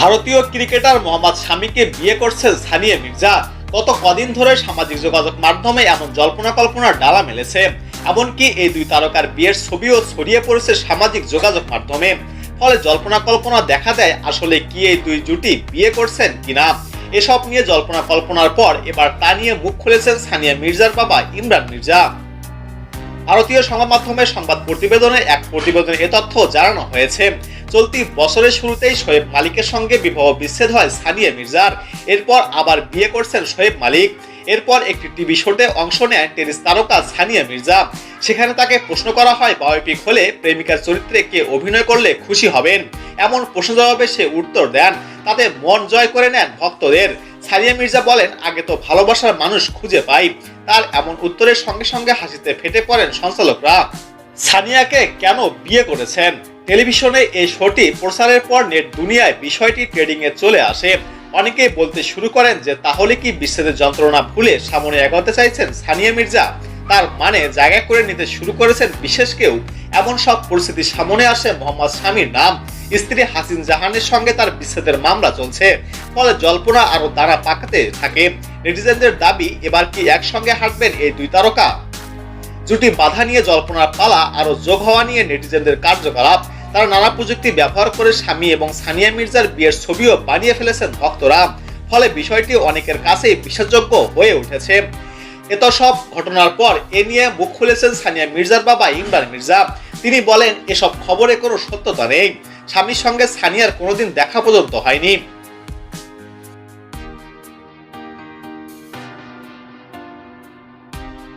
ভারতীয় ক্রিকেটার মোহাম্মদ শামিকে বিয়ে করছেন সানিয়া মির্জা। গত কদিন ধরে সামাজিক যোগাযোগ মাধ্যমে এমন জল্পনা কল্পনার ডালা মেলেছে, এমনকি এই দুই তারকার বিয়ের ছবিও ছড়িয়ে পড়েছে সামাজিক যোগাযোগ মাধ্যমে। ফলে জল্পনা কল্পনা দেখা দেয় আসলে কি এই দুই জুটি বিয়ে করছেন কিনা। এসব নিয়ে জল্পনা কল্পনার পর এবার তা নিয়ে মুখ খুলেছেন সানিয়া মির্জার বাবা ইমরান মির্জা। ভারতীয় সংবাদ মাধ্যমের সংবাদ প্রতিবেদনে এক প্রতিবেদনে এ তথ্য জানানো হয়েছে। চলতি বছরের শুরুতেই শোয়েব মালিকের সঙ্গে বিবাহ বিচ্ছেদ হয় সানিয়া মির্জার। এরপর আবার বিয়ে করছেন শোয়েব মালিক। এরপর একটি টিভি শোতে অংশ নেয় টেনিস তারকা সানিয়া মির্জা। সেখানে তাকে প্রশ্ন করা হয় বায়োপিক হলে প্রেমিকার চরিত্রে কে অভিনয় করলে খুশি হবেন। এমন প্রশ্ন জবাবে সে উত্তর দেন, তাতে মন জয় করে নেন ভক্তদের। সানিয়া মির্জা বলেন, আগে তো ভালোবাসার মানুষ খুঁজে পাই। তার এমন উত্তরের সঙ্গে সঙ্গে হাসিতে ফেটে পড়েন সঞ্চালকরা। সানিয়াকে কেন বিয়ে করেছেন? টেলিভিশনে এই শোটি প্রচারের পর নেট দুনিয়ায় বিষয়টি ট্রেডিং এ চলে আসে। অনেকেই বলতে শুরু করেন যে তাহলে কি বিচ্ছেদের যন্ত্রণা ভুলে সামনে এগোতে চাইছেন সানিয়া মির্জা, তার মানে জায়গা করে নিতে শুরু করেছেন বিশেষ কেউ। এমন সব পরিস্থিতির সামনে আসে মোহাম্মদ শামির নাম। স্ত্রী হাসিন জাহানের সঙ্গে তার বিচ্ছেদের মামলা চলছে, ফলে জল্পনা আরো দানা পাকাতে থাকে। নেটিজেনদের দাবি, এবার কি একসঙ্গে হাঁটবেন এই দুই তারকা? জুটি বাধা নিয়ে জল্পনার পালা আরো যোগ হওয়া নিয়ে নেটিজেনদের কার্যকলাপ। তারা নানা প্রযুক্তি ব্যবহার করে স্বামী এবং সানিয়া মির্জার বিয়ের ছবিও বানিয়ে ফেলেছেন ভক্তরা। ফলে বিষয়টি অনেকের কাছেই বিশ্বাসযোগ্য হয়ে উঠেছে। এত সব ঘটনার পর এ নিয়ে মুখ খুলেছেন সানিয়া মির্জার বাবা ইমরান মির্জা। তিনি বলেন, এসব খবরে কোনো সত্যতা নেই। স্বামীর সঙ্গে সানিয়ার কোনোদিন দেখা পর্যন্ত হয়নি।